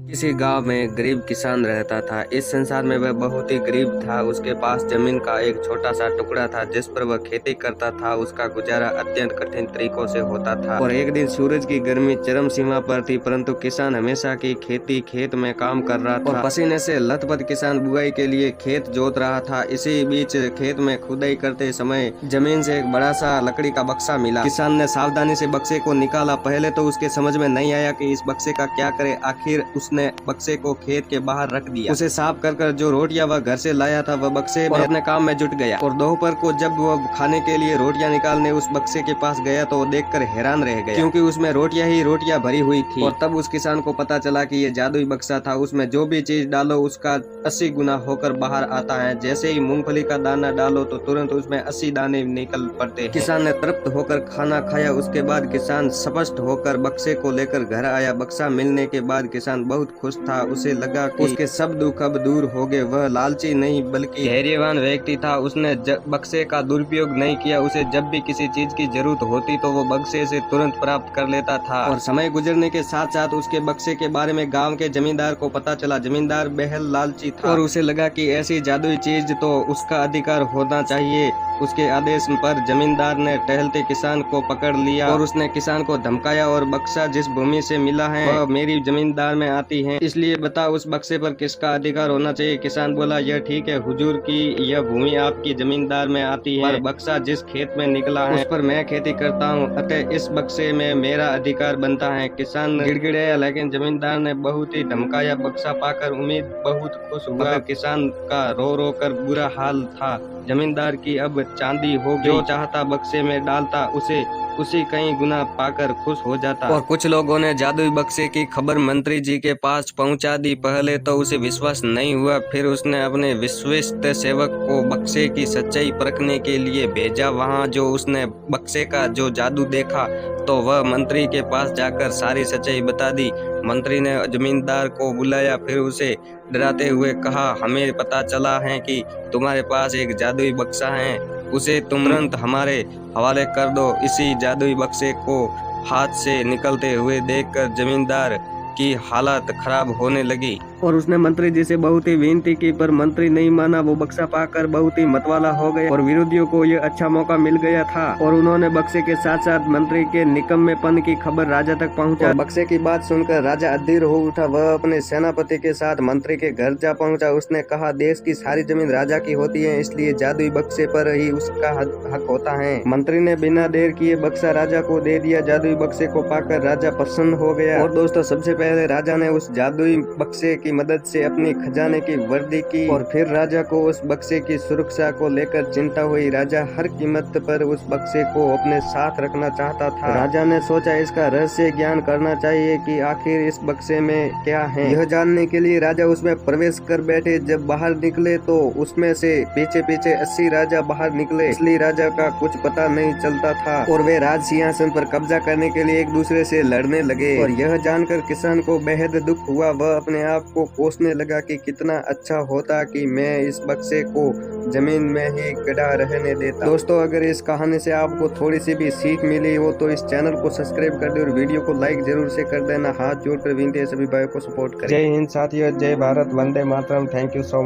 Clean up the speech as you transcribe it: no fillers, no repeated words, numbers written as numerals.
किसी गांव में गरीब किसान रहता था। इस संसार में वह बहुत ही गरीब था। उसके पास जमीन का एक छोटा सा टुकड़ा था जिस पर वह खेती करता था। उसका गुजारा अत्यंत कठिन तरीकों से होता था और एक दिन सूरज की गर्मी चरम सीमा पर थी, परंतु किसान हमेशा की खेती खेत में काम कर रहा था और पसीने से लथपथ किसान बुआई के लिए खेत जोत रहा था। इसी बीच खेत में खुदाई करते समय जमीन से एक बड़ा सा लकड़ी का बक्सा मिला। किसान ने सावधानी से बक्से को निकाला। पहले तो उसके समझ में नहीं आया कि इस बक्से का क्या करे। आखिर उसने बक्से को खेत के बाहर रख दिया। उसे साफ कर जो रोटियां वह घर से लाया था वह बक्से में अपने काम में जुट गया और दोपहर को जब वह खाने के लिए रोटियां निकालने उस बक्से के पास गया तो वो देखकर हैरान रह गया, क्योंकि उसमें रोटियां ही रोटियां भरी हुई थी। और तब उस किसान को पता चला कि ये जादुई बक्सा था। उसमें जो भी चीज डालो उसका 80 गुना होकर बाहर आता है। जैसे ही मूंगफली का दाना डालो तो तुरंत उसमें 80 दाने निकल पड़ते। किसान ने तृप्त होकर खाना खाया। उसके बाद किसान स्पष्ट होकर बक्से को लेकर घर आया। बक्सा मिलने के बाद किसान बहुत खुश था। उसे लगा कि उसके सब दुख अब दूर हो गए। वह लालची नहीं बल्कि धैर्यवान व्यक्ति था। उसने बक्से का दुरुपयोग नहीं किया। उसे जब भी किसी चीज की जरूरत होती तो वो बक्से से तुरंत प्राप्त कर लेता था। और समय गुजरने के साथ साथ उसके बक्से के बारे में गांव के जमींदार को पता चला। जमींदार बेहद लालची था और उसे लगा कि ऐसी जादुई चीज तो उसका अधिकार होना चाहिए। उसके आदेश पर जमींदार ने टहलते किसान को पकड़ लिया और उसने किसान को धमकाया और बक्सा जिस भूमि से मिला है वह मेरी जमींदार में आती है, इसलिए बता उस बक्से पर किसका अधिकार होना चाहिए। किसान बोला, यह ठीक है हुजूर की यह भूमि आपकी जमींदार में आती है, पर बक्सा जिस खेत में निकला है उस पर मैं खेती करता हूँ, अतः इस बक्से में मेरा अधिकार बनता है। किसान गिड़गिड़ाया लेकिन जमींदार ने बहुत ही धमकाया। बक्सा पाकर उम्मीद बहुत खुश हुआ। किसान का रो रो कर बुरा हाल था। जमींदार की अब चांदी हो गई। जो चाहता बक्से में डालता उसी कई गुना पाकर खुश हो जाता। और कुछ लोगों ने जादुई बक्से की खबर मंत्री जी के पास पहुंचा दी। पहले तो उसे विश्वास नहीं हुआ, फिर उसने अपने विश्वस्त सेवक को बक्से की सच्चाई परखने के लिए भेजा। वहां जो उसने बक्से का जो जादू देखा तो वह मंत्री के पास जाकर सारी सच्चाई बता दी। मंत्री ने जमींदार को बुलाया, फिर उसे डराते हुए कहा, हमें पता चला है कि तुम्हारे पास एक जादुई बक्सा है, उसे तुरंत हमारे हवाले कर दो। इसी जादुई बक्से को हाथ से निकलते हुए देखकर जमींदार की हालत खराब होने लगी और उसने मंत्री जी से बहुत ही विनती की, पर मंत्री नहीं माना। वो बक्सा पाकर बहुत ही मतवाला हो गए और विरोधियों को ये अच्छा मौका मिल गया था और उन्होंने बक्से के साथ साथ मंत्री के निकम्मेपन की खबर राजा तक पहुंचा। बक्से की बात सुनकर राजा अधीर हो उठा। वह अपने सेनापति के साथ मंत्री के घर जा पहुंचा। उसने कहा, देश की सारी जमीन राजा की होती है, इसलिए जादुई बक्से पर ही उसका हक होता है। मंत्री ने बिना देर किए बक्सा राजा को दे दिया। जादुई बक्से को पाकर राजा प्रसन्न हो गया। और दोस्तों, सबसे पहले राजा ने उस जादुई बक्से की मदद से अपनी खजाने की वृद्धि की और फिर राजा को उस बक्से की सुरक्षा को लेकर चिंता हुई। राजा हर कीमत पर उस बक्से को अपने साथ रखना चाहता था। राजा ने सोचा इसका रहस्य ज्ञान करना चाहिए कि आखिर इस बक्से में क्या है। यह जानने के लिए राजा उसमें प्रवेश कर बैठे। जब बाहर निकले तो उसमें से पीछे पीछे 80 राजा बाहर निकले, इसलिए राजा का कुछ पता नहीं चलता था और वे राज सिंहासन पर कब्जा करने के लिए एक दूसरे से लड़ने लगे। और यह जानकर किसान को बेहद दुख हुआ। वह अपने आप को कोसने लगा कि कितना अच्छा होता कि मैं इस बक्से को जमीन में ही गड़ा रहने देता। दोस्तों, अगर इस कहानी से आपको थोड़ी सी भी सीख मिली हो तो इस चैनल को सब्सक्राइब कर दे और वीडियो को लाइक जरूर से कर देना। हाथ जोड़कर विनती है सभी भाइयों को सपोर्ट करें। जय हिंद साथियों, जय भारत, वंदे मातरम। Thank you so much.